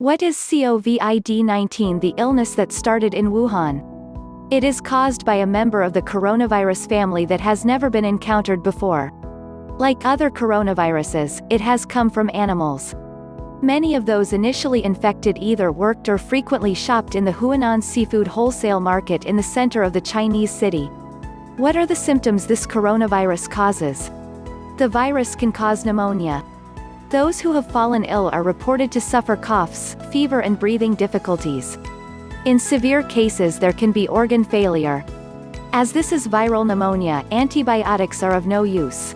What is COVID-19, the illness that started in Wuhan? It is caused by a member of the coronavirus family that has never been encountered before. Like other coronaviruses, it has come from animals. Many of those initially infected either worked or frequently shopped in the Huanan seafood wholesale market in the center of the Chinese city. What are the symptoms this coronavirus causes? The virus can cause pneumonia. Those who have fallen ill are reported to suffer coughs, fever and breathing difficulties. In severe cases there can be organ failure. As this is viral pneumonia, antibiotics are of no use.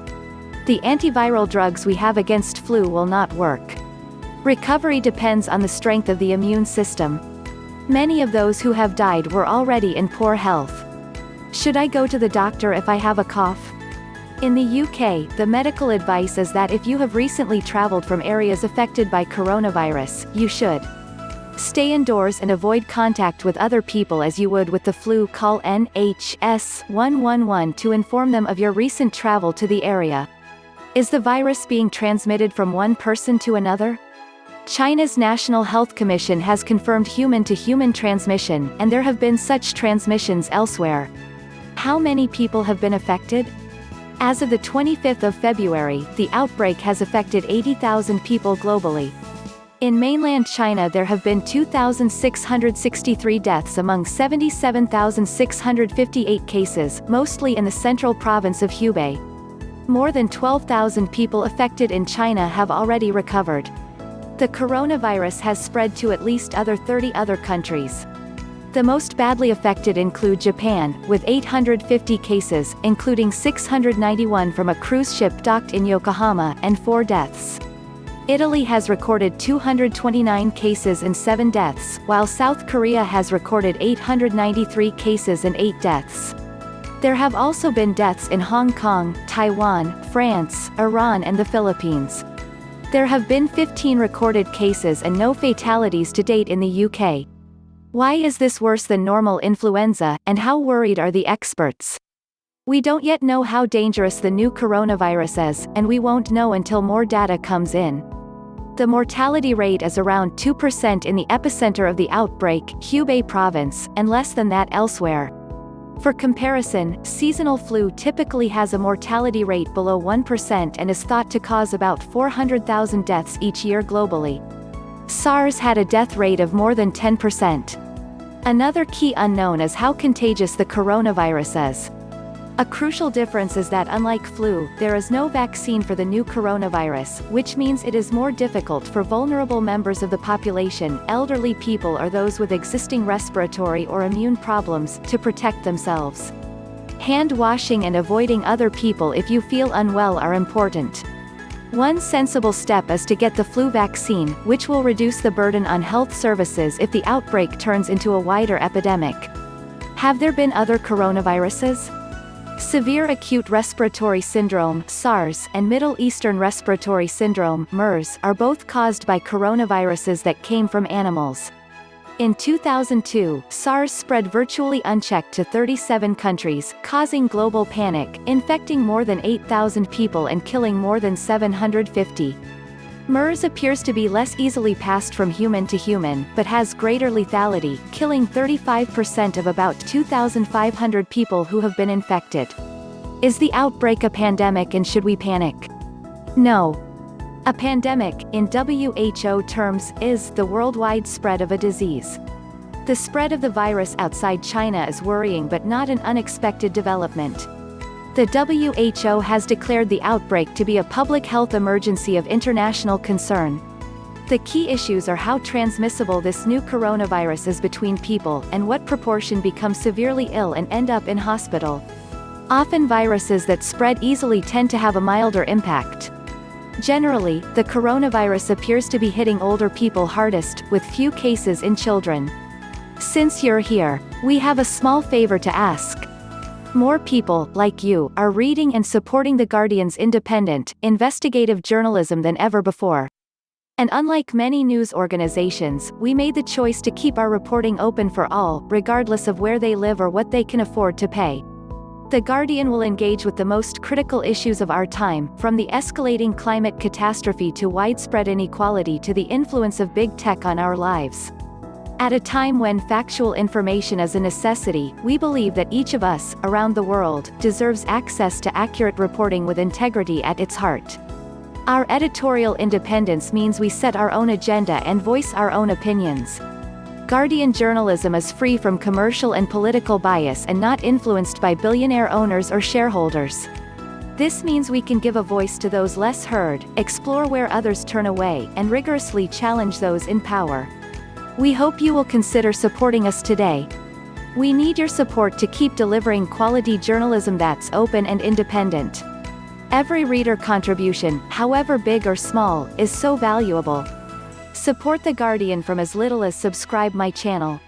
The antiviral drugs we have against flu will not work. Recovery depends on the strength of the immune system. Many of those who have died were already in poor health. Should I go to the doctor if I have a cough? In the UK, the medical advice is that if you have recently traveled from areas affected by coronavirus, you should stay indoors and avoid contact with other people as you would with the flu. Call NHS 111 to inform them of your recent travel to the area. Is the virus being transmitted from one person to another? China's National Health Commission has confirmed human-to-human transmission, and there have been such transmissions elsewhere. How many people have been affected? As of the 25th of February, the outbreak has affected 80,000 people globally. In mainland China there have been 2,663 deaths among 77,658 cases, mostly in the central province of Hubei. More than 12,000 people affected in China have already recovered. The coronavirus has spread to at least 30 other countries. The most badly affected include Japan, with 850 cases, including 691 from a cruise ship docked in Yokohama, and 4 deaths. Italy has recorded 229 cases and 7 deaths, while South Korea has recorded 893 cases and 8 deaths. There have also been deaths in Hong Kong, Taiwan, France, Iran and the Philippines. There have been 15 recorded cases and no fatalities to date in the UK. Why is this worse than normal influenza, and how worried are the experts? We don't yet know how dangerous the new coronavirus is, and we won't know until more data comes in. The mortality rate is around 2% in the epicenter of the outbreak, Hubei province, and less than that elsewhere. For comparison, seasonal flu typically has a mortality rate below 1% and is thought to cause about 400,000 deaths each year globally. Sars had a death rate of more than 10%. Another key unknown is how contagious the coronavirus is. A crucial difference is that unlike flu, there is no vaccine for the new coronavirus, which means it is more difficult for vulnerable members of the population, elderly people or those with existing respiratory or immune problems, to protect themselves. Hand washing and avoiding other people if you feel unwell are important. One sensible step is to get the flu vaccine, which will reduce the burden on health services if the outbreak turns into a wider epidemic. Have there been other coronaviruses? Severe acute respiratory syndrome (SARS) and Middle Eastern respiratory syndrome (MERS) are both caused by coronaviruses that came from animals. In 2002, SARS spread virtually unchecked to 37 countries, causing global panic, infecting more than 8,000 people and killing more than 750. MERS appears to be less easily passed from human to human, but has greater lethality, killing 35% of about 2,500 people who have been infected. Is the outbreak a pandemic and should we panic? No. A pandemic, in WHO terms, is the worldwide spread of a disease. The spread of the virus outside China is worrying but not an unexpected development. The WHO has declared the outbreak to be a public health emergency of international concern. The key issues are how transmissible this new coronavirus is between people, and what proportion become severely ill and end up in hospital. Often viruses that spread easily tend to have a milder impact. Generally, the coronavirus appears to be hitting older people hardest, with few cases in children. Since you're here, we have a small favor to ask. More people, like you, are reading and supporting The Guardian's independent, investigative journalism than ever before. And unlike many news organizations, we made the choice to keep our reporting open for all, regardless of where they live or what they can afford to pay. The Guardian will engage with the most critical issues of our time, from the escalating climate catastrophe to widespread inequality to the influence of big tech on our lives. At a time when factual information is a necessity, we believe that each of us, around the world, deserves access to accurate reporting with integrity at its heart. Our editorial independence means we set our own agenda and voice our own opinions. Guardian journalism is free from commercial and political bias and not influenced by billionaire owners or shareholders. This means we can give a voice to those less heard, explore where others turn away, and rigorously challenge those in power. We hope you will consider supporting us today. We need your support to keep delivering quality journalism that's open and independent. Every reader contribution, however big or small, is so valuable. Support The Guardian from as little as subscribe my channel.